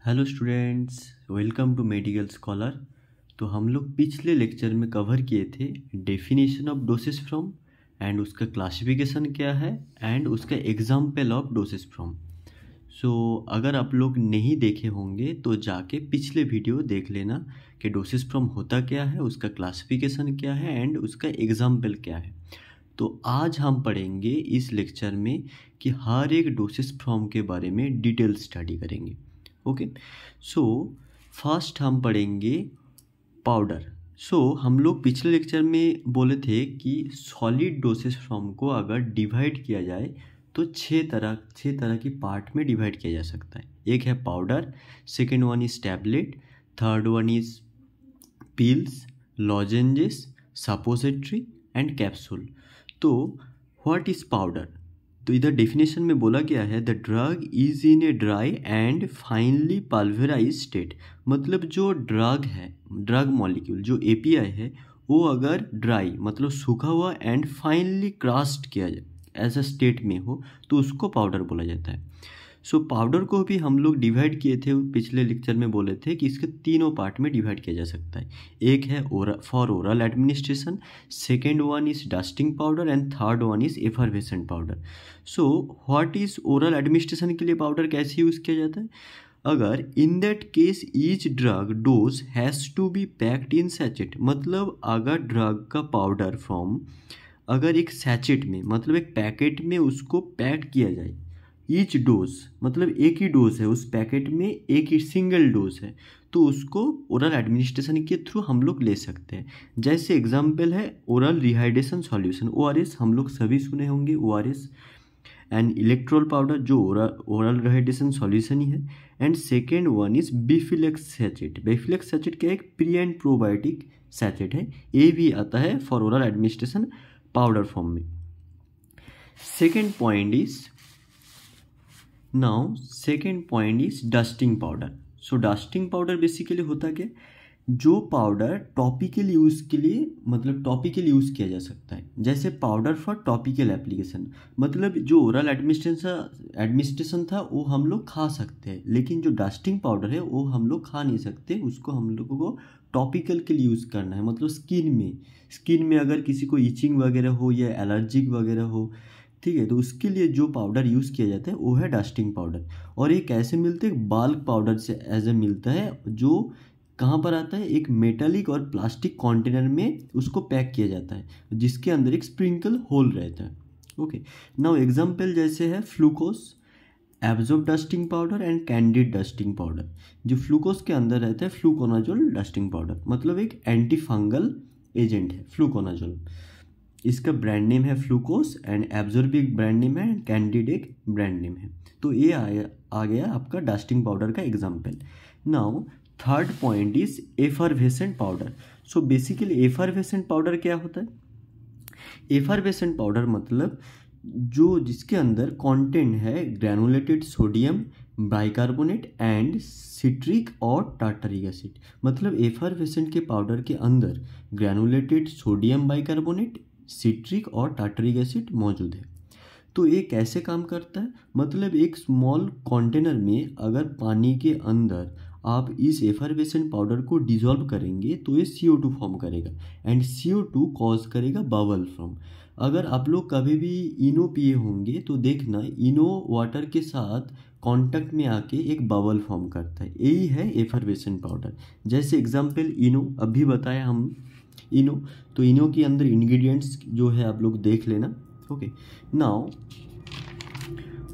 Hello students, welcome to medical scholar. तो हम लोग पिछले लेक्चर में कवर किए थे definition of dosage from and उसका क्लासिफिकेशन क्या है एंड उसका example of dosage from. So अगर आप लोग नहीं देखे होंगे तो जाके पिछले वीडियो देख लेना कि डोसेज फ्रॉम होता क्या है, उसका क्लासिफिकेशन क्या है एंड उसका एग्जाम्पल क्या है। तो आज हम पढ़ेंगे इस लेक्चर में कि हर एक डोसेज फ्रॉम के बारे में डिटेल स्टडी करेंगे। ओके, सो फर्स्ट हम पढ़ेंगे पाउडर। हम लोग पिछले लेक्चर में बोले थे कि सॉलिड डोसेज फॉर्म को अगर डिवाइड किया जाए तो छः तरह की पार्ट में डिवाइड किया जा सकता है। एक है powder, second one is tablet, third one is pills, lozenges, suppository and capsule. तो व्हाट इज पाउडर? तो इधर डेफिनेशन में बोला गया है the drug is in a dry and finely pulverise state. मतलब जो ड्रग है, ड्रग मॉलिक्यूल जो एपीआई है, वो अगर ड्राई मतलब सूखा हुआ एंड फाइनली क्रश्ड किया जाए ऐसा स्टेट में हो तो उसको पाउडर बोला जाता है। पाउडर को भी हम लोग डिवाइड किए थे, पिछले लेक्चर में बोले थे कि इसके तीनों पार्ट में डिवाइड किया जा सकता है। एक है for oral administration, second one is dusting powder and third one is effervescent powder. What is oral administration के लिए पाउडर कैसे यूज़ किया जाता है? अगर in that case each drug dose has to be packed in sachet. मतलब अगर drug का पाउडर फॉर्म अगर एक सैचेट में मतलब एक पैकेट में उसको पैक किया जाए, ईच डोज मतलब एक ही डोज है उस पैकेट में, एक ही सिंगल डोज है, तो उसको ओरल एडमिनिस्ट्रेशन के थ्रू हम लोग ले सकते हैं। जैसे एग्जांपल है ओरल रिहाइड्रेशन सॉल्यूशन, ओआरएस हम लोग सभी सुने होंगे, ओआरएस एंड इलेक्ट्रोल पाउडर जो ओरल रिहाइड्रेशन सॉल्यूशन ही है। And second one is Bifilac sachet. Bifilac sachet क्या एक प्री एंड प्रोबायोटिक सैचेट है, ये भी आता है for oral administration powder form में। Second point is second point is dusting powder. Dusting powder basically होता क्या, जो पाउडर टॉपिकल यूज़ के लिए मतलब टॉपिकल यूज़ किया जा सकता है। जैसे पाउडर फॉर टॉपिकल एप्लीकेशन, मतलब जो ओरल एडमिनिस्ट्रेशन था वो हम लोग खा सकते हैं, लेकिन जो डस्टिंग पाउडर है वो हम लोग खा नहीं सकते, उसको हम लोगों को टॉपिकल के लिए यूज़ करना है। मतलब स्किन में अगर किसी को इचिंग वगैरह हो या एलर्जिक वगैरह हो, ठीक है, तो उसके लिए जो पाउडर यूज़ किया जाता है वो है डस्टिंग पाउडर। और ये कैसे मिलते हैं? बाल्क पाउडर से एज ए मिलता है, जो कहाँ पर आता है, एक मेटालिक और प्लास्टिक कंटेनर में उसको पैक किया जाता है, जिसके अंदर एक स्प्रिंकल होल रहता है। ओके, नाउ एग्जांपल जैसे है Flucos, absorb dusting powder and Candid dusting powder. जो फ्लूकोस के अंदर रहता है फ्लूकोनाजोल डस्टिंग पाउडर, मतलब एक एंटी फंगल एजेंट है फ्लूकोनाजोल। इसका ब्रांड नेम है फ्लूकोस एंड एब्जॉर्ब एक ब्रांड नेम है एंड कैंडिड एक ब्रांड नेम है। तो ये आ गया आपका डस्टिंग पाउडर का example. Now third point is effervescent powder. Basically effervescent powder क्या होता है? एफरवेसेंट पाउडर मतलब जो जिसके अंदर कंटेंट है granulated sodium bicarbonate and citric और टार्टरिक एसिड। मतलब एफरवेसेंट के पाउडर के अंदर ग्रैनुलेटेड सोडियम बाइकार्बोनेट, सिट्रिक और टार्टरिक एसिड मौजूद है। तो ये कैसे काम करता है? मतलब एक स्मॉल कंटेनर में अगर पानी के अंदर आप इस एफरवेसेंट पाउडर को डिसॉल्व करेंगे तो ये CO2 फॉर्म करेगा एंड CO2 कॉज करेगा बबल फॉर्म। अगर आप लोग कभी भी इनो पिए होंगे तो देखना इनो वाटर के साथ कांटेक्ट में आके एक बबल फॉर्म करता है, यही है एफरवेसेंट पाउडर। जैसे एग्जांपल इनो अभी बताया हम इनो, तो इनो के अंदर इंग्रेडिएंट्स जो है आप लोग देख लेना। ओके, नाउ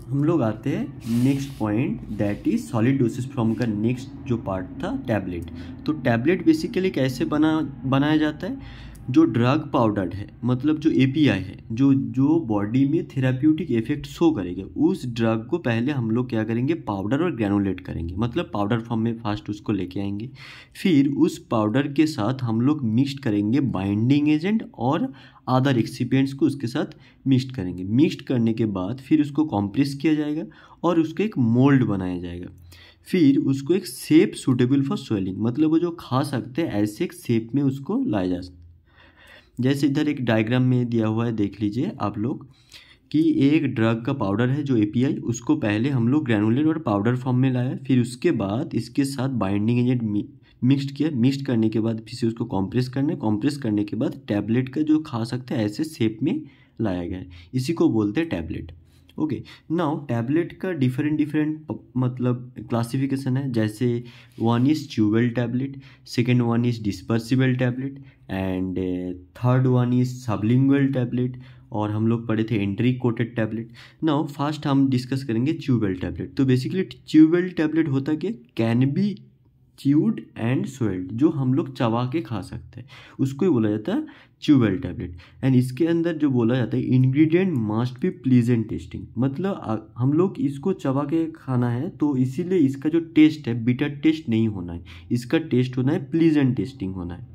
हम लोग आते हैं next point, that is solid dosage form का नेक्स्ट जो पार्ट था टैबलेट। तो टैबलेट बेसिकली कैसे बनाया जाता है? जो ड्रग पाउडर है मतलब जो एपीआई है, जो बॉडी में थेराप्यूटिक इफेक्ट शो करेगा, उस ड्रग को पहले हम लोग क्या करेंगे, पाउडर और ग्रैनुलेट करेंगे, मतलब पाउडर फॉर्म में फास्ट उसको लेके आएंगे। फिर उस पाउडर के साथ हम लोग मिक्स करेंगे बाइंडिंग एजेंट और अदर एक्सिपिएंट्स को उसके साथ मिक्स करेंगे। मिक्स करने के बाद फिर उसको कॉम्प्रेस किया जाएगा और उसका एक मोल्ड बनाया जाएगा। फिर उसको एक शेप सूटेबल फॉर स्वेलिंग, मतलब वो जो खा सकते हैं ऐसे एक शेप में उसको लाया जा सकता है। जैसे इधर एक डायग्राम में दिया हुआ है, देख लीजिए आप लोग कि एक ड्रग का पाउडर है जो एपीआई, उसको पहले हम लोग ग्रैनुलर और पाउडर फॉर्म में लाया, फिर उसके बाद इसके साथ बाइंडिंग एजेंट मिक्स्ड किया, मिक्स्ड करने के बाद फिर से उसको कॉम्प्रेस करने के बाद टैबलेट का जो खा सकते हैं ऐसे शेप में लाया गया है, इसी को बोलते हैं टैबलेट। ओके, नाउ टैबलेट का डिफरेंट मतलब क्लासिफिकेशन है, जैसे one is chewable tablet, second one is dispersible tablet and third one is sublingual tablet, और हम लोग पढ़े थे entry coated tablet. Now first हम डिस्कस करेंगे च्यूबेबल टैबलेट। तो बेसिकली च्यूबेबल टैबलेट होता क्या, can be chewed and swallowed, जो हम लोग चबा के खा सकते हैं, उसको ही बोला जाता है च्यूबेबल टैबलेट। एंड इसके अंदर जो बोला जाता है ingredient must be pleasant testing, मतलब हम लोग इसको चबा के खाना है तो इसीलिए इसका जो टेस्ट है बिटर टेस्ट नहीं होना है, इसका टेस्ट होना है प्लीजेंट टेस्टिंग होना है।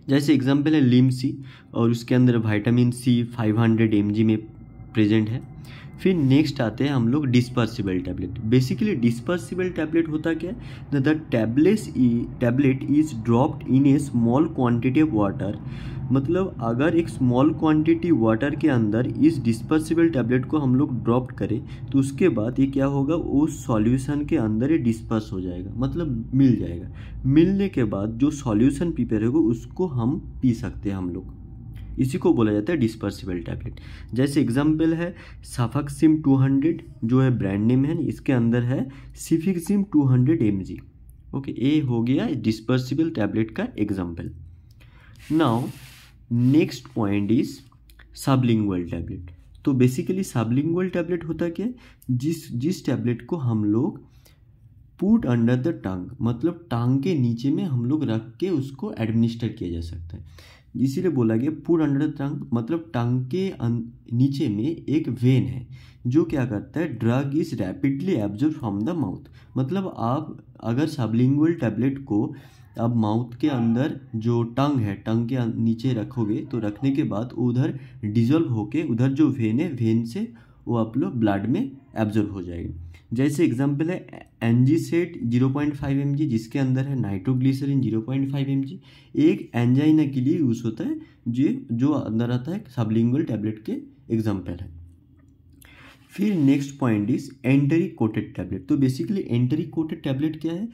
जैसे एग्जाम्पल है लिमसी, और उसके अंदर विटामिन सी 500 mg में प्रेजेंट है। फिर नेक्स्ट आते हैं हम लोग dispersible tablet. Basically dispersible tablet होता क्या है, the tablet is dropped in A small quantity of water, मतलब अगर एक स्मॉल क्वांटिटी वाटर के अंदर इस डिस्पर्सिबल टैबलेट को हम लोग ड्रॉप करें तो उसके बाद ये क्या होगा, उस सॉल्यूशन के अंदर ये डिस्पर्स हो जाएगा, मतलब मिल जाएगा। मिलने के बाद जो सॉल्यूशन प्रिपेयर होगा उसको हम पी सकते हैं हम लोग, इसी को बोला जाता है डिस्पर्सिबल टैबलेट। जैसे एग्जाम्पल है सफाक्सिम 200 जो है ब्रांड नेम है, इसके अंदर है सिफिक्सिम 200 mg। ओके, ये हो गया डिस्पर्सिबल टैबलेट का example. Now next point is sublingual tablet. तो बेसिकली सबलिंगुअल टैबलेट होता क्या, जिस टैबलेट को हम लोग पुट अंडर द टंग, मतलब टांग के नीचे में हम लोग रख के उसको एडमिनिस्टर किया जा सकता है, इसीलिए बोला गया पुट अंडर द टंग, मतलब टंग के नीचे में एक वेन है जो क्या करता है, drug is rapidly absorb from the mouth. मतलब आप अगर सबलिंगुअल टैबलेट को अब माउथ के अंदर जो टंग है, टंग के नीचे रखोगे तो रखने के बाद उधर डिजोल्व होके उधर जो वेन है, वेन से वो आप लोग ब्लड में एब्जॉर्ब हो जाएगा। जैसे एग्जांपल है एनजीसेट 0.5 mg, जिसके अंदर है नाइट्रोग्लिसरीन 0.5 mg, एक एंजाइना के लिए यूज होता है, जो अंदर आता है सबलिंगुअल टैबलेट के एग्जांपल है। फिर next point is entry coated tablet. तो बेसिकली एंटरी कोटेड टैबलेट क्या है,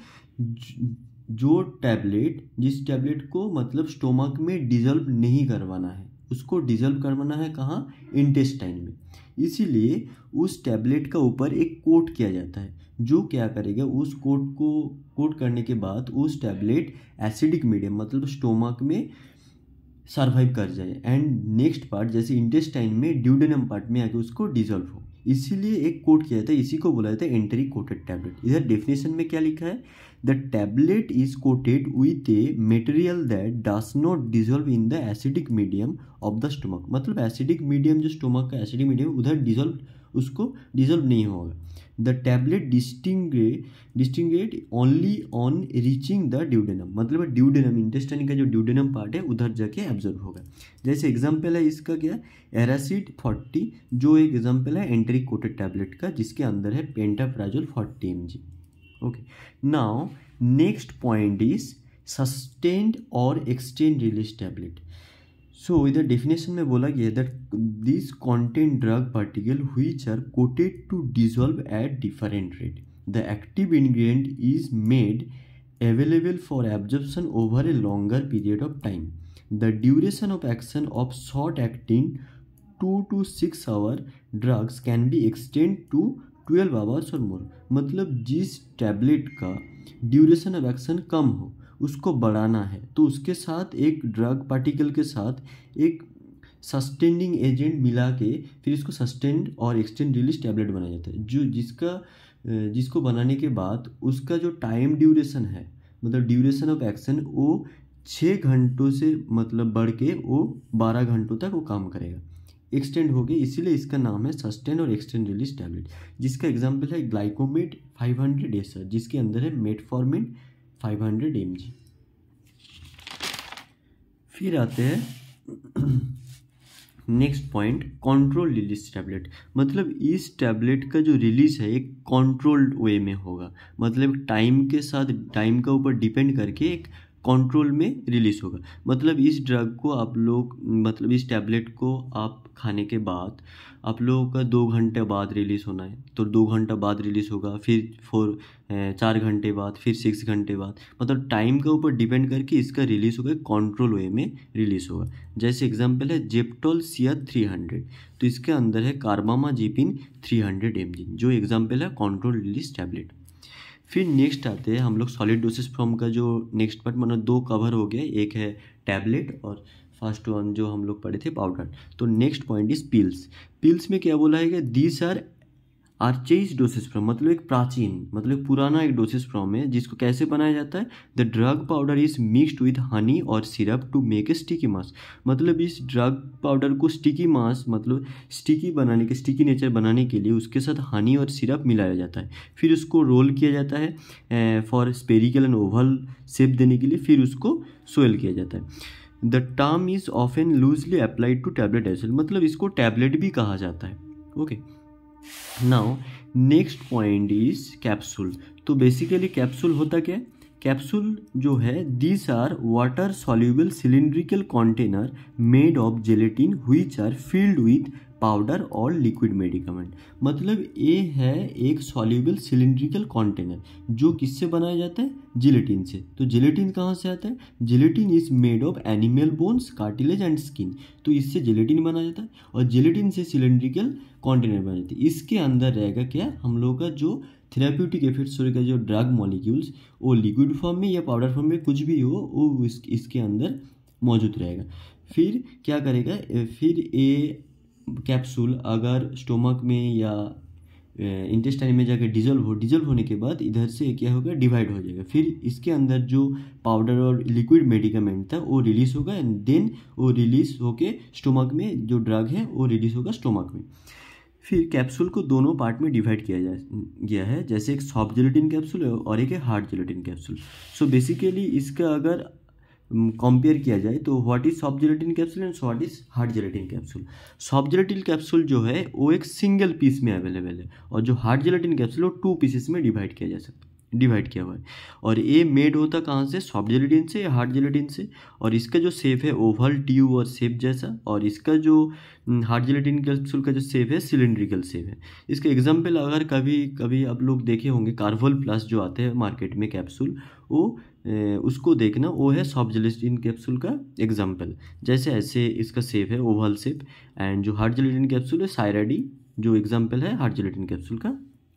जिस टैबलेट को मतलब स्टोमक में डिजोल्व नहीं करवाना है, उसको डिजोल्व करवाना है कहाँ, इंटेस्टाइन में, इसीलिए उस टैबलेट का ऊपर एक कोट किया जाता है, जो क्या करेगा, उस कोट करने के बाद उस टैबलेट एसिडिक मीडियम मतलब स्टोमक में सर्वाइव कर जाए, एंड नेक्स्ट पार्ट जैसे इंटेस्टाइन में ड्यूडेनम पार्ट में आके उसको डिजोल्व हो, इसीलिए एक कोट किया जाता है, इसी को बोला जाता है एंटरी कोटेड टैबलेट। इधर डेफिनेशन में क्या लिखा है, the tablet is coated with a material that does not dissolve in the acidic medium of the stomach, मतलब एसिडिक मीडियम जो स्टोमक का एसिडिक मीडियम उधर उसको डिजोल्व नहीं होगा। The tablet disintegrate only on reaching the duodenum, मतलब duodenum intestine का जो ड्यूडेनम पार्ट है उधर जाके एब्जॉर्ब होगा। जैसे एग्जांपल है इसका क्या, एरासिड 40 जो एक एग्जांपल है एंटरी कोटेड टैबलेट का, जिसके अंदर है pantoprazole 40 mg। Okay, now next point is sustained और एक्सटेंड रिलीज टैबलेट। सो इधर डेफिनेशन में बोला गया that this contain drug particle which are coated to dissolve at different rate, the active ingredient is made available for absorption over a longer period of time. The duration of action of short acting 2 to 6 hour drugs can be extended to 12 hours or more. मतलब जिस tablet का duration of action कम हो उसको बढ़ाना है तो उसके साथ एक ड्रग पार्टिकल के साथ एक सस्टेनिंग एजेंट मिला के फिर इसको सस्टेंड और एक्सटेंड रिलीज टैबलेट बनाया जाता है, जो जिसको बनाने के बाद उसका जो टाइम ड्यूरेशन है मतलब ड्यूरेशन ऑफ एक्शन वो 6 घंटों से मतलब बढ़ के वो 12 घंटों तक वो काम करेगा, एक्सटेंड हो गया, इसीलिए इसका नाम है सस्टेन और एक्सटेंड रिलीज टैबलेट। जिसका एग्जांपल है ग्लाइकोमेट 500 एसर, जिसके अंदर है मेटफॉर्मिन 500 mg। फिर आते हैं next point control release tablet. मतलब इस टैबलेट का जो रिलीज है एक कंट्रोल्ड वे में होगा, मतलब टाइम के साथ टाइम का ऊपर डिपेंड करके एक कंट्रोल में रिलीज होगा। मतलब इस ड्रग को आप लोग, मतलब इस टैबलेट को आप खाने के बाद आप लोगों का 2 घंटे बाद रिलीज़ होना है, तो 2 घंटा बाद रिलीज़ होगा, फिर 4 घंटे बाद, फिर 6 घंटे बाद, मतलब टाइम के ऊपर डिपेंड करके इसका रिलीज़ होगा, कंट्रोल वे में रिलीज़ होगा। जैसे एग्जांपल है जेप्टोल सियर 300, तो इसके अंदर है कार्बामाजिपिन 300 mg, जो एग्जांपल है कंट्रोल रिलीज टैबलेट। फिर नेक्स्ट आते हैं हम लोग सॉलिड डोसेज फॉर्म का जो नेक्स्ट पार्ट, मतलब 2 कवर हो गया, एक है टैबलेट और फर्स्ट वन जो हम लोग पढ़े थे पाउडर। तो next point is pills. Pills में क्या बोला है कि these are archaic dosage form, मतलब एक प्राचीन, मतलब पुराना एक डोसेज फॉर्म है, जिसको कैसे बनाया जाता है, the drug powder is mixed with honey और syrup to make a sticky mass. मतलब इस ड्रग पाउडर को स्टिकी मास, मतलब स्टिकी बनाने के, स्टिकी नेचर बनाने के लिए उसके साथ हनी और सिरप मिलाया जाता है, फिर उसको रोल किया जाता है for spherical and oval shape देने के लिए, फिर उसको सोयल किया जाता है। The term is often loosely applied to tablet as well, मतलब इसको टैबलेट भी कहा जाता है। Okay, now next point is capsule. तो बेसिकली कैप्सूल होता क्या है? कैप्सूल जो है, these are water soluble cylindrical container made of gelatin which are filled with powder और लिक्विड मेडिकामेंट। मतलब ये है एक सॉल्यूबल सिलिंड्रिकल कंटेनर जो किससे बनाया जाता है? जिलेटिन से। तो जिलेटिन कहाँ से आता है? Gelatin is made of animal bones, cartilage and skin. तो इससे जिलेटिन बनाया जाता है और जिलेटिन से सिलिंड्रिकल कंटेनर बनाया जाता है। इसके अंदर रहेगा क्या, हम लोग का जो थेराप्यूटिक इफेक्ट्स का जो ड्रग मॉलिक्यूल्स, वो लिक्विड फॉर्म में या पाउडर फॉर्म में कुछ भी हो, वो इसके अंदर मौजूद रहेगा। फिर क्या करेगा, फिर ये कैप्सूल अगर स्टोमक में या इंटेस्टाइन में जाकर डिजोल्व होने के बाद इधर से क्या होगा, डिवाइड हो जाएगा। फिर इसके अंदर जो पाउडर और लिक्विड मेडिकामेंट था वो रिलीज होगा, एंड देन वो रिलीज होके स्टोमक में जो ड्रग है वो रिलीज होगा स्टोमक में। फिर कैप्सूल को दोनों पार्ट में डिवाइड किया गया है, जैसे एक सॉफ्ट जेलेटिन कैप्सूल और एक है hard gelatin capsule. So basically इसका अगर कंपेयर किया जाए तो what is soft gelatin capsule and what is hard gelatin capsule. Soft gelatin capsule जो है वो एक सिंगल पीस में अवेलेबल है, और जो हार्ड जेलेटिन कैप्सूल वो 2 पीसेस में डिवाइड किया हुआ है। और ये मेड होता कहाँ से? सॉफ्ट जेलेटिन से या हार्ड जेलेटिन से। और इसका जो शेप है ओवल ट्यूब और शेप जैसा, और इसका जो हार्ड जेलेटिन कैप्सूल का जो शेप है सिलिंड्रिकल शेप है। इसका एग्जांपल अगर कभी आप लोग देखे होंगे, कार्वल प्लस जो आते हैं मार्केट में कैप्सूल, वो उसको देखना, वो है सॉफ्ट जेलेटिन कैप्सूल का एग्जांपल। जैसे ऐसे इसका शेप है ओवल शेप, एंड जो हार्ड जेलेटिन कैप्सूल है सायराडी, जो एग्जांपल है हार्ड जेलेटिन कैप्सूल का,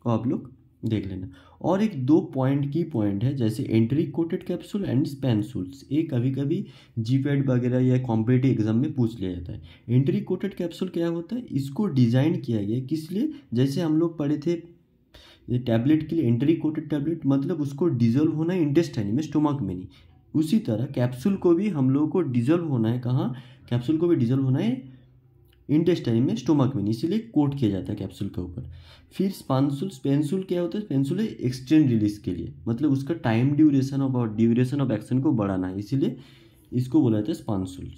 वो आप लोग देख लेना। और एक 2 की पॉइंट है, जैसे एंट्री कोटेड कैप्सूल एंड स्पेंसूल्स। ये कभी कभी जीपैड वगैरह या कॉम्पिटिटिव एग्जाम में पूछ लिया जाता है। एंट्री कोटेड कैप्सूल क्या होता है? इसको डिज़ाइन किया गया किस लिए? जैसे हम लोग पढ़े थे टैबलेट के लिए, एंट्री कोटेड टैबलेट मतलब उसको डिजोल्व होना है इंटेस्टाइन में, स्टोमक में नहीं। उसी तरह कैप्सूल को भी हम लोगों को डिजोल्व होना है कहाँ? कैप्सूल को भी डिजोल्व होना है इंटेस्टाइन में, स्टोमक में नहीं, इसीलिए कोट किया जाता है कैप्सूल के ऊपर। फिर स्पेंसूल क्या होता है? स्पेंसूल है एक्सटेंड रिलीज के लिए, मतलब उसका टाइम ड्यूरेशन ऑफ एक्शन को बढ़ाना है, इसीलिए इसको बोला जाता है स्पेंसूल।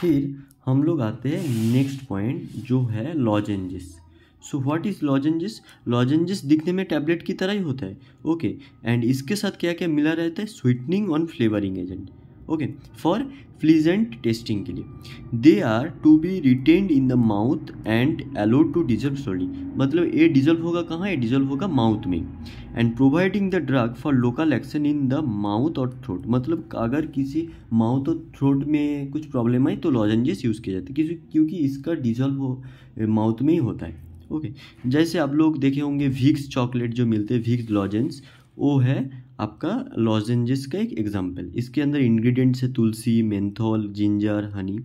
फिर हम लोग आते हैं नेक्स्ट पॉइंट जो है लॉजेंजेस। So what is लॉजेंजेस? लॉजेंजेस दिखने में टैबलेट की तरह ही होता है, ओके, एंड इसके साथ क्या क्या मिला रहता है? स्वीटनिंग और flavouring agent, okay, for pleasant testing के लिए। They are to be retained in the mouth and allowed to dissolve slowly. मतलब ये डिजल्व होगा कहाँ? ये डिजल्व होगा माउथ में, and providing the drug for local action in the mouth और थ्रोट। मतलब अगर किसी माउथ और थ्रोट में कुछ प्रॉब्लम आई तो लॉजेंजेस यूज़ किए जाते हैं, क्योंकि इसका डिजल्व माउथ में ही होता है, ओके। जैसे आप लोग देखे होंगे विक्स चॉकलेट जो मिलते हैं, विक्स लॉजेंस, वो है आपका लॉजेंजेस का एक एग्जाम्पल। इसके अंदर इंग्रेडिएंट्स है tulsi, menthol, ginger, honey.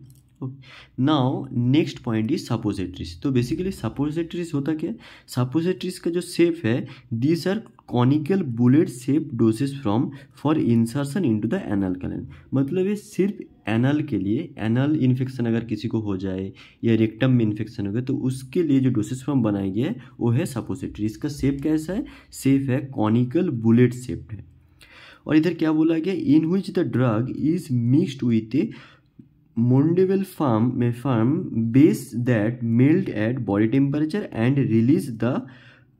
Now next point is suppositories. तो बेसिकली सपोजिटरीज होता क्या है? सपोजिटरीज का जो शेप है, these are conical bullet shape doses from for insertion into the anal canal. मतलब ये सिर्फ एनल के लिए, एनल इन्फेक्शन अगर किसी को हो जाए या रेक्टम में इन्फेक्शन हो गया तो उसके लिए जो डोसेस फॉर्म बनाई गई है वो है सपोजिटरी। इसका शेप कैसा है? शेप है कॉनिकल बुलेट शेप्ड है। और इधर क्या बोला गया? In which the drug is mixed with a mouldable form base that melt at body temperature and release the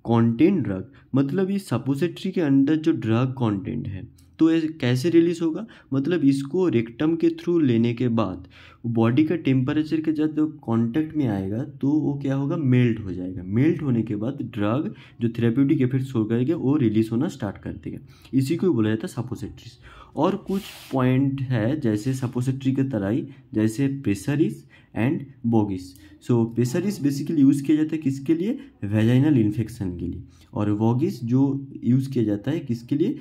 content drug. मतलब ये सपोजिटरी के अंदर जो ड्रग कंटेंट है तो ये कैसे रिलीज होगा, मतलब इसको रेक्टम के थ्रू लेने के बाद बॉडी का टेम्परेचर के जब कांटेक्ट में आएगा तो वो क्या होगा, मेल्ट हो जाएगा। मेल्ट होने के बाद ड्रग जो थेरेप्यूटिक इफेक्ट शो करेगा वो रिलीज होना स्टार्ट कर देगा। इसी को बोला जाता है सपोजिटरीज। और कुछ पॉइंट है जैसे सपोजिटरी के तरह ही, जैसे प्रेशरिस and bougies. So प्रेशरिस basically use किया जाता है किसके लिए, वेजाइनल इन्फेक्शन के लिए, और वॉगिस जो यूज़ किया जाता है किसके लिए,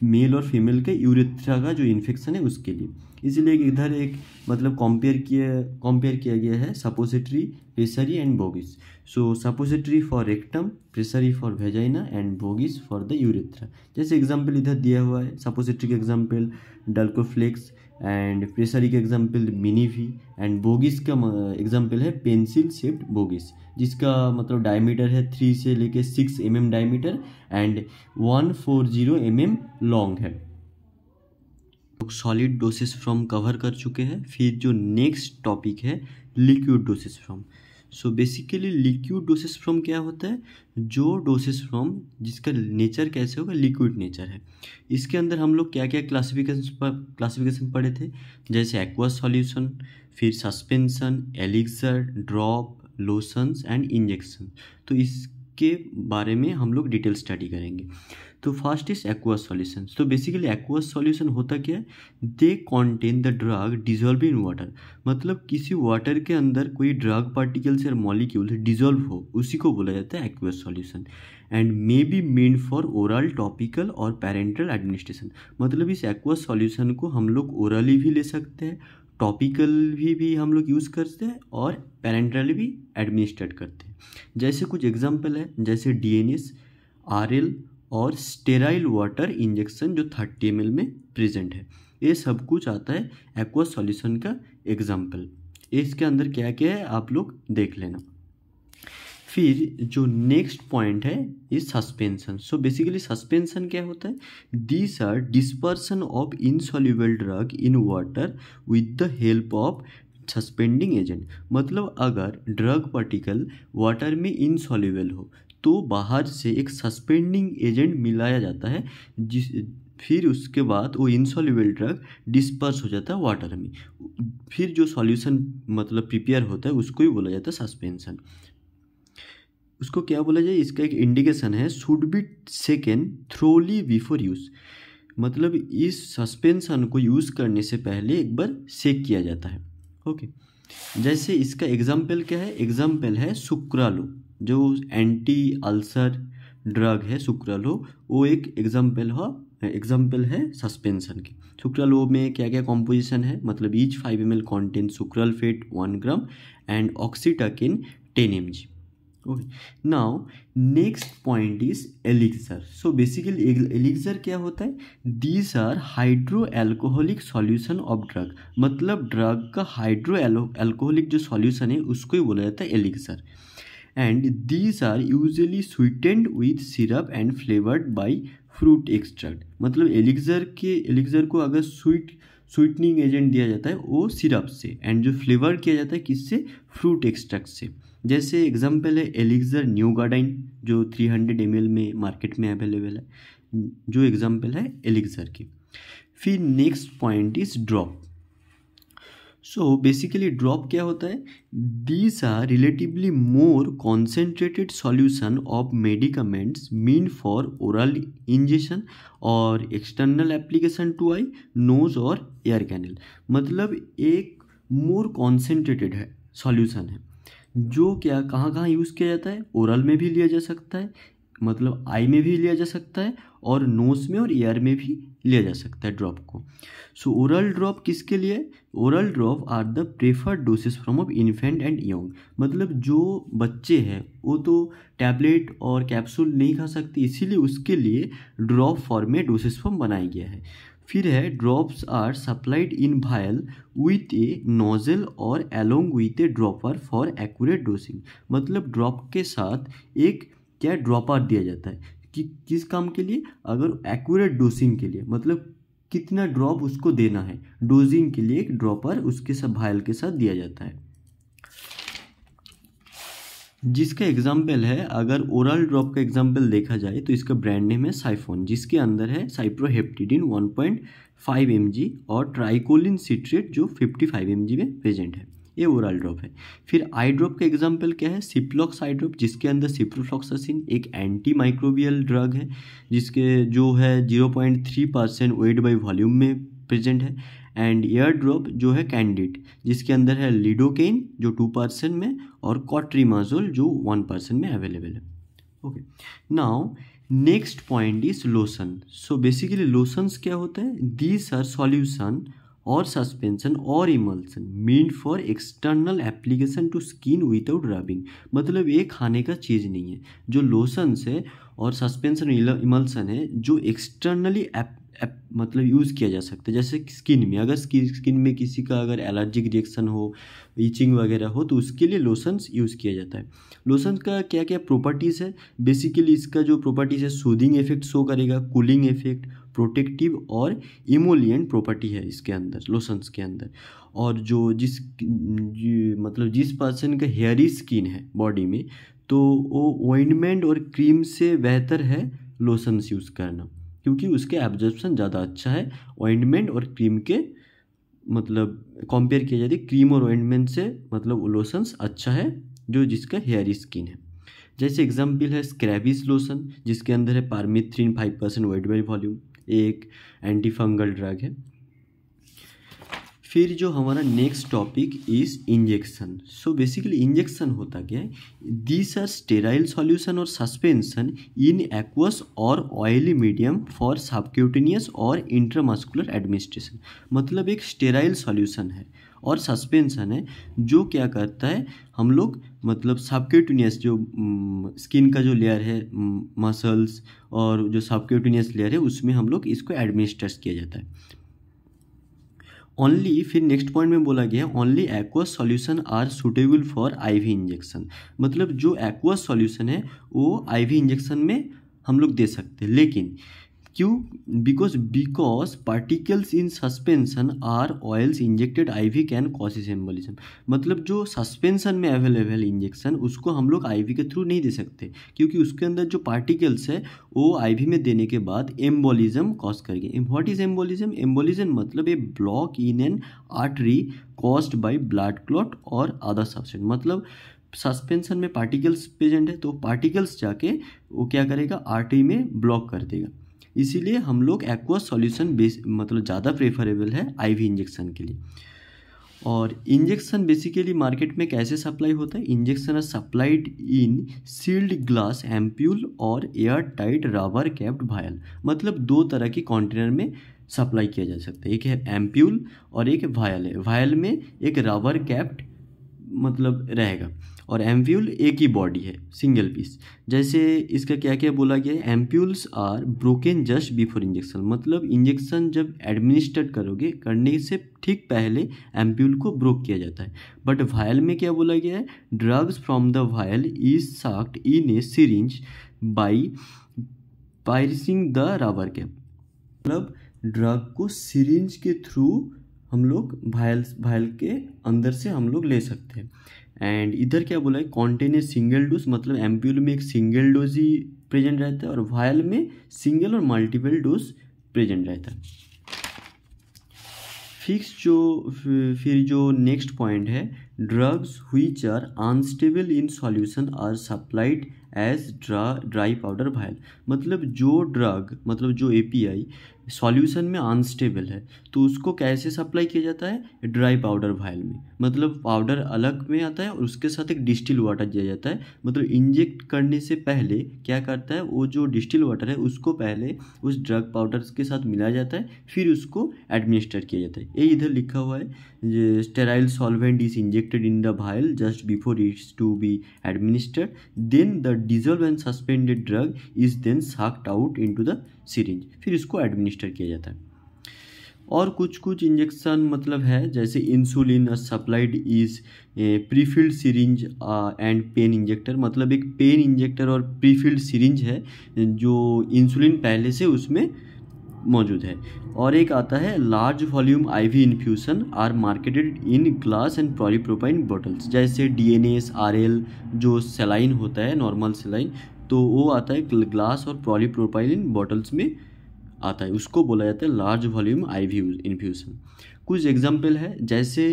मेल और फीमेल के यूरेथ्रा का जो इन्फेक्शन है उसके लिए। इसलिए इधर एक मतलब कंपेयर किया गया है suppository, pessary and bougies. So suppository for rectum, pessary for vagina and bougies for the urethra. जैसे एग्जाम्पल इधर दिया हुआ है, सपोजिटरी के एग्जाम्पल डल्कोफ्लेक्स एंड प्रेशरी के एग्जाम्पल मिनीवी एंड वॉगिस का एग्जाम्पल है पेंसिल शेप्ड वॉगिस, जिसका मतलब डायमीटर है 3 से लेके 6 mm diameter and 140 mm long है। सॉलिड डोसेस फ्रॉम कवर कर चुके हैं। फिर जो नेक्स्ट टॉपिक है liquid doses from. So basically liquid doses from क्या होता है, जो डोसेस फ्रॉम जिसका नेचर कैसे होगा, लिक्विड नेचर है। इसके अंदर हम लोग क्या क्या क्लासिफिकेशन पढ़े थे, जैसे एक्वस सॉल्यूशन, फिर suspension, elixir, drop, lotions and injection. तो इसके बारे में हम लोग डिटेल स्टडी करेंगे। तो फर्स्ट इज एक्वस सॉल्यूशन। तो बेसिकली एक्वस सॉल्यूशन होता क्या है, they contain the drug dissolve in water. मतलब किसी वाटर के अंदर कोई ड्रग पार्टिकल्स या मॉलिक्यूल्स डिजॉल्व हो, उसी को बोला जाता है aqueous solution. And may be made for oral, topical और पैरेंटल एडमिनिस्ट्रेशन। मतलब इस एक्वस सॉल्यूशन को हम लोग ओरली भी ले सकते हैं, टॉपिकल भी हम लोग यूज़ करते हैं और पैरेंटली भी एडमिनिस्ट्रेट करते हैं। जैसे कुछ एग्जांपल है, जैसे DNS, RL और स्टेराइल वाटर इंजेक्शन जो 30 ml में प्रेजेंट है। ये सब कुछ आता है एक्वस सॉल्यूशन का एग्जांपल। इसके अंदर क्या क्या है आप लोग देख लेना। फिर जो नेक्स्ट पॉइंट है is suspension. So basically suspension क्या होता है, these are dispersion of insoluble drug in water with the help of suspending agent. मतलब अगर ड्रग पार्टिकल वाटर में इनसॉल्युबल हो तो बाहर से एक सस्पेंडिंग एजेंट मिलाया जाता है, फिर उसके बाद वो इनसॉल्युबल ड्रग डिस्पर्स हो जाता है वाटर में। फिर जो सॉल्यूशन मतलब प्रिपेयर होता है उसको ही बोला जाता है सस्पेंशन। उसको क्या बोला जाए, इसका एक इंडिकेशन है, should be सेकन thoroughly before use. मतलब इस सस्पेंशन को यूज़ करने से पहले एक बार सेक किया जाता है। ओके, जैसे इसका एग्जाम्पल क्या है, एग्जाम्पल है सुक्रालो, जो एंटी अल्सर ड्रग है सुक्रालो, वो एक एग्जाम्पल है सस्पेंशन की। सुक्रालो में क्या क्या कॉम्पोजिशन है, मतलब each 5 ml contain sucralfate 1 gram and oxetacaine 10 mg। Okay, now next point is elixir. So basically elixir क्या होता है, these are hydro alcoholic solution of drug. मतलब ड्रग का हाइड्रो एल्कोहलिक जो सॉल्यूशन है उसको ही बोला जाता है elixir. And these are usually sweetened with syrup and flavoured by fruit extract. मतलब एलिक्सर को अगर स्वीटनिंग एजेंट दिया जाता है वो सिरप से, एंड जो फ्लेवर किया जाता है किससे, फ्रूट एक्सट्रैक्ट से। जैसे एग्जाम्पल है एलिक्सर न्यूगाडाइन जो 300 ml में मार्केट में अवेलेबल है, जो एग्जाम्पल है एलिक्सर की। फिर next point is drop. So basically drop क्या होता है, these are relatively more concentrated solution of medicaments mean for oral injection और external application to eye, nose और एयर कैनल। मतलब एक मोर कॉन्सेंट्रेटेड है सॉल्यूशन है जो क्या कहाँ यूज़ किया जाता है, ओरल में भी लिया जा सकता है, मतलब आई में भी लिया जा सकता है और नोज में और ईयर में भी लिया जा सकता है ड्रॉप को। सो ओरल ड्रॉप किसके लिए, oral drop are the preferred doses from of infant and young. मतलब जो बच्चे हैं वो तो टैबलेट और कैप्सूल नहीं खा सकते, इसीलिए उसके लिए ड्रॉप फॉर्म में डोसेस फॉर्म बनाया गया है। फिर है drops are supplied in vial with a nozzle और along with a dropper for accurate dosing. मतलब ड्रॉप के साथ एक क्या ड्रॉपर दिया जाता है कि किस काम के लिए, अगर एक्यूरेट डोसिंग के लिए, मतलब कितना ड्रॉप उसको देना है, डोजिंग के लिए एक ड्रॉपर उसके साथ वायल के साथ दिया जाता है। जिसका एग्जाम्पल है, अगर ओरल ड्रॉप का एग्जाम्पल देखा जाए तो इसका ब्रांड नेम है साइफोन, जिसके अंदर है साइप्रोहेप्टिडिन 1.5 mg और ट्राइकोलिन सिट्रेट जो 55 mg में प्रेजेंट है। ये ओरल ड्रॉप है। फिर आई ड्रॉप का एग्जाम्पल क्या है, सिप्लॉक्स आई ड्रॉप, जिसके अंदर सिप्रोफ्लॉक्सासिन एक एंटी माइक्रोबियल ड्रग है, जिसके जो है 0.3% वेट बाई वॉल्यूम में प्रेजेंट है। एंड एयर ड्रॉप जो है कैंडिड, जिसके अंदर है लिडोकेन जो 2% में और कॉट्रीमाजोल जो 1% में अवेलेबल है। Okay, now next point is lotion. So basically lotions क्या होता है, दीज आर सॉल्यूशन और सस्पेंशन और emulsion meant for external application to skin without rubbing. मतलब ये खाने का चीज़ नहीं है। जो लोशंस है और सस्पेंशन इमल्सन है जो एक्सटर्नली मतलब यूज़ किया जा सकता है। जैसे स्किन में, अगर स्किन में किसी का अगर एलर्जिक रिएक्शन हो, ईचिंग वगैरह हो, तो उसके लिए लोशंस यूज़ किया जाता है। लोशन का क्या क्या प्रॉपर्टीज़ है, बेसिकली इसका जो प्रॉपर्टीज़ है, सूदिंग इफेक्ट शो करेगा, कूलिंग इफेक्ट, प्रोटेक्टिव और इमोलिएंट प्रॉपर्टी है इसके अंदर, लोशंस के अंदर। और जो मतलब जिस पर्सन का हेयरी स्किन है बॉडी में, तो वो ऑइंटमेंट और क्रीम से बेहतर है लोशंस यूज़ करना, क्योंकि उसके एब्जॉर्प्शन ज़्यादा अच्छा है ऑइंटमेंट और क्रीम के, मतलब कंपेयर किया जाए क्रीम और ऑइंटमेंट से, मतलब लोशंस अच्छा है जो जिसका हेयरी स्किन है। जैसे एग्जाम्पल है स्क्रैबिस लोशन, जिसके अंदर है पारमिथ्रिन 5% वेट बाई वॉल्यूम, एक एंटी फंगल ड्रग है। फिर जो हमारा next topic is injection. So basically injection होता क्या है, दीज आर स्टेराइल सॉल्यूशन और सस्पेंशन इन एक्वस और ऑयली मीडियम फॉर सबक्यूटेनियस और इंट्रामस्कुलर एडमिनिस्ट्रेशन। मतलब एक स्टेराइल सॉल्यूशन है और सस्पेंशन है जो क्या करता है, हम लोग मतलब सबक्यूटेनियस जो स्किन का जो लेयर है, मसल्स और जो सबक्यूटेनियस लेयर है, उसमें हम लोग इसको एडमिनिस्टर किया जाता है। ओनली, फिर नेक्स्ट पॉइंट में बोला गया है only aqueous solution are suitable for IV injection. मतलब जो एक्वस सॉल्यूशन है वो आईवी इंजेक्शन में हम लोग दे सकते हैं, लेकिन क्यों, because particles in suspension are oils injected IV can causes embolism. मतलब जो सस्पेंशन में अवेलेबल इंजेक्शन उसको हम लोग आईवी के थ्रू नहीं दे सकते, क्योंकि उसके अंदर जो पार्टिकल्स है वो आईवी में देने के बाद एम्बोलिज्म कॉज करेंगे। What is embolism? एम्बोलिज्म मतलब a block in an artery caused by blood clot और अदर सब्सटेंस। मतलब सस्पेंशन में पार्टिकल्स प्रेजेंट है, तो पार्टिकल्स जाके वो क्या करेगा, आर्टरी में ब्लॉक कर देगा। इसीलिए हम लोग एक्वस सॉल्यूशन मतलब ज़्यादा प्रेफरेबल है आईवी इंजेक्शन के लिए। और इंजेक्शन बेसिकली मार्केट में कैसे सप्लाई होता है, injection are supplied in sealed glass ampoule और air tight rubber capped vial. मतलब दो तरह की कंटेनर में सप्लाई किया जा सकता है, एक है एम्प्यूल और एक वायल है। वायल में एक रबर कैप्ड मतलब रहेगा और एम्प्यूल एक ही बॉडी है, सिंगल पीस। जैसे इसका क्या क्या बोला गया है, ampoules are broken just before injection. मतलब इंजेक्शन जब एडमिनिस्ट्रेट करने से ठीक पहले एम्प्यूल को ब्रोक किया जाता है। बट वायल में क्या बोला गया है, drugs from the vial is sucked in a syringe by piercing the rubber cap. मतलब ड्रग को सिरिंज के थ्रू हम लोग वायल के अंदर से हम लोग ले सकते हैं। एंड इधर क्या बोला है, कॉन्टेन ए सिंगल डोज। मतलब एम्प्यूल में एक सिंगल डोज ही प्रेजेंट रहता है और वायल में सिंगल और मल्टीपल डोज प्रेजेंट रहता है। फिर जो नेक्स्ट पॉइंट है, drugs which are unstable in solution are supplied as dry powder vial. मतलब जो ड्रग, मतलब जो एपीआई सॉल्यूशन में अनस्टेबल है तो उसको कैसे सप्लाई किया जाता है, ड्राई पाउडर वायल में। मतलब पाउडर अलग में आता है और उसके साथ एक डिस्टिल वाटर दिया जाता है। मतलब इंजेक्ट करने से पहले क्या करता है, वो जो डिस्टिल वाटर है उसको पहले उस ड्रग पाउडर के साथ मिलाया जाता है, फिर उसको एडमिनिस्टर किया जाता है। ये इधर लिखा हुआ है, sterile solvent is injected in the vial just before it's to be administered, then the dissolve and suspended drug is then sucked out into the syringe, फिर इसको एडमिनिस्टर किया जाता है। और कुछ इंजेक्शन मतलब है, जैसे insulin supplied is prefilled syringe and pen injector. मतलब एक पेन इंजेक्टर और प्रीफिल्ड सिरिंज है जो इंसुलिन पहले से उसमें मौजूद है। और एक आता है large volume IV infusion are marketed in glass and polypropylene bottles, जैसे डीएनएस आरएल जो सेलाइन होता है, नॉर्मल सेलाइन, तो वो आता है ग्लास और पॉलीप्रोपाइलिन बॉटल्स में आता है, उसको बोला जाता है लार्ज वॉल्यूम आईवी इन्फ्यूज़न। कुछ एग्जाम्पल है, जैसे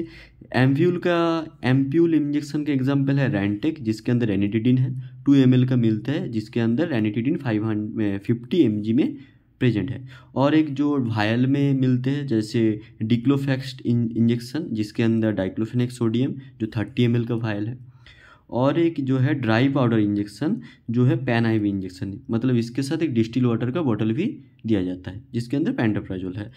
एम्प्यूल इंजेक्शन का एग्जाम्पल है रैंटेक, जिसके अंदर रेनिटिडिन है, 2 ml का मिलता है, जिसके अंदर रेनिटिडिन 550 mg में प्रेजेंट है। और एक जो वायल में मिलते हैं, जैसे डिक्लोफेक्स इंजेक्शन, जिसके अंदर डाइक्लोफेनेक सोडियम जो 30 ml का वायल है। और एक जो है ड्राई पाउडर इंजेक्शन जो है पैन आईवी इंजेक्शन, मतलब इसके साथ एक डिस्टिल वाटर का बॉटल भी दिया जाता है, जिसके अंदर पेंटाप्राजोल है।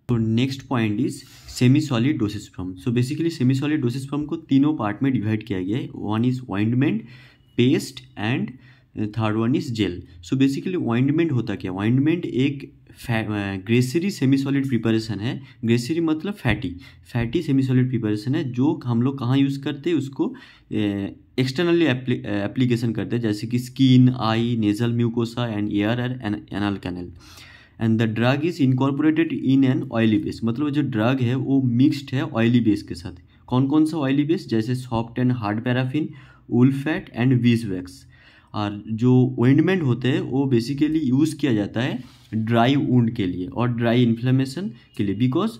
तो next point is semi solid dosage form. So basically semi solid dosage form को तीनों पार्ट में डिवाइड किया गया है। One is ointment, paste and third one is gel. So basically ointment होता क्या? ऑइंटमेंट एक ग्रेसरी सेमी सॉलिड प्रिपरेशन है। ग्रेसरी मतलब फैटी सेमी सॉलिड प्रिपरेशन है, जो हम लोग कहाँ यूज़ करते हैं, उसको एक्सटर्नली एप्लीकेशन करते हैं, जैसे कि skin, eye, nasal mucosa and ear and anal canal. And the drug is incorporated in an oily base, मतलब जो ड्रग है वो मिक्सड है ऑयली बेस के साथ। कौन कौन सा ऑयली बेस? जैसे soft and hard paraffin, wool fat and bees wax. और जो ऑइंटमेंट होते हैं वो बेसिकली यूज़ किया जाता है ड्राई वुंड के लिए और ड्राई इन्फ्लेमेशन के लिए, बिकॉज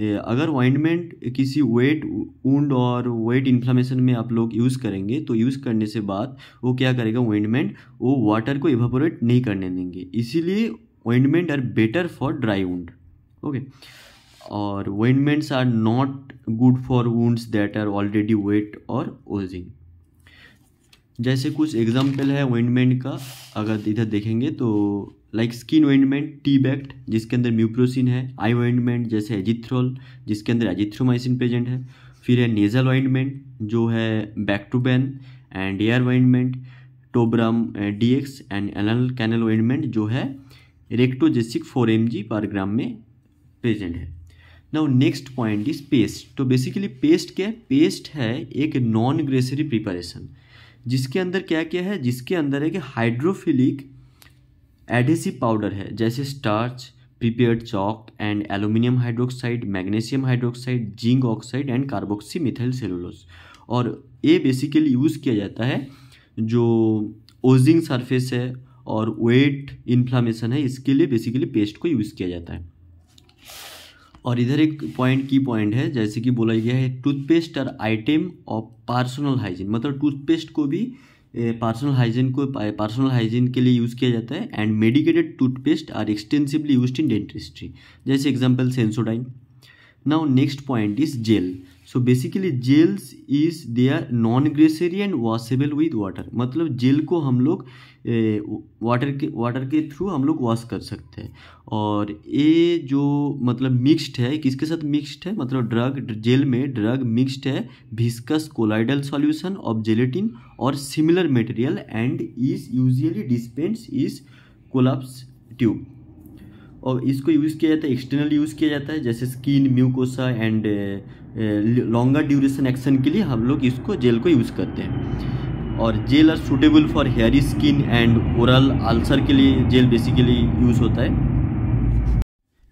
अगर ऑइंटमेंट किसी वेट वुंड और वेट इन्फ्लेमेशन में आप लोग यूज़ करेंगे, तो यूज़ करने से बाद वो क्या करेगा, ऑइंटमेंट वो वाटर को इवापोरेट नहीं करने देंगे, इसीलिए ointment are better for dry wound. Okay, और ointments are not good for wounds that are already wet और ओजिंग। जैसे कुछ एग्जाम्पल है ऑइंटमेंट का, अगर इधर देखेंगे तो लाइक स्किन ऑइंटमेंट टी-बैक्ट, जिसके अंदर म्यूप्रोसिन है। आई ऑइंटमेंट जैसे एजिथ्रोल, जिसके अंदर एजिथ्रोमाइसिन प्रेजेंट है। फिर है नेजल ऑइंटमेंट जो है Bactroban, and ear ointment Tobram DX, and anal canal ointment जो है रेक्टोजेसिक 4 mg पर ग्राम में प्रेजेंट है। Now next point is paste. तो बेसिकली पेस्ट क्या है? पेस्ट है एक नॉन ग्रेसरी प्रिपरेशन, जिसके अंदर क्या क्या है, जिसके अंदर है कि हाइड्रोफिलिक एडेसिव पाउडर है, जैसे starch, prepared chalk and aluminium hydroxide, magnesium hydroxide, zinc oxide and carboxy methyl cellulose. और ये बेसिकली यूज़ किया जाता है जो ओजिंग सरफेस है और वेट इन्फ्लामेशन है, इसके लिए बेसिकली पेस्ट को यूज़ किया जाता है। और इधर एक पॉइंट की पॉइंट है, जैसे कि बोला गया है toothpaste are item of personal hygiene, मतलब टूथपेस्ट को भी पर्सनल हाइजीन के लिए यूज़ किया जाता है। And medicated toothpaste are extensively used in dentistry, जैसे example Sensodyne. Now next point is gel. So basically gels is they are non greasy and washable with water, मतलब gel को हम लोग वाटर के थ्रू हम लोग वॉश कर सकते हैं। और ये जो मतलब मिक्स्ड है, किसके साथ मिक्स्ड है, मतलब ड्रग, जेल में ड्रग मिक्स्ड है viscous colloidal solution of gelatin और similar material and is usually dispense is collapse tube. और इसको यूज़ किया जाता है, एक्सटर्नली यूज़ किया जाता है, जैसे skin, mucosa and longer duration action के लिए हम लोग इसको जेल को यूज़ करते हैं। और gel are suitable for hairy skin and oral ulcer के लिए जेल बेसिकली यूज़ होता है।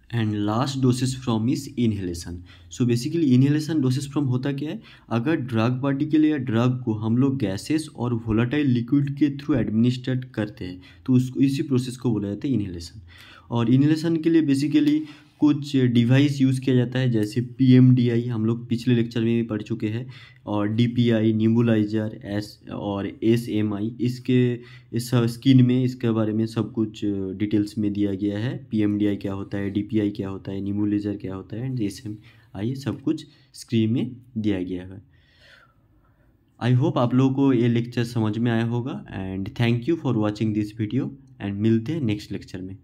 And last dosage from is inhalation. So basically inhalation dosage from होता क्या है, अगर ड्रग पार्टिकल या ड्रग को हम लोग गैसेस और वोलेटाइल लिक्विड के थ्रू एडमिनिस्ट्रेट करते हैं, तो उसको इसी प्रोसेस को बोला जाता है इनहेलेशन। और इनहेलेशन के लिए बेसिकली कुछ डिवाइस यूज़ किया जाता है, जैसे PMDI हम लोग पिछले लेक्चर में भी पढ़ चुके हैं, और DPI, न्यूबुलाइजर, और SMI, इसके स्किन में इसके बारे में सब कुछ डिटेल्स में दिया गया है। PMDI क्या होता है, DPI क्या होता है, न्यूबुलाइजर क्या होता है, एंड SMI सब कुछ स्क्रीन में दिया गया है। आई होप आप लोगों को ये लेक्चर समझ में आया होगा, and thank you for watching this video, and मिलते हैं नेक्स्ट लेक्चर में।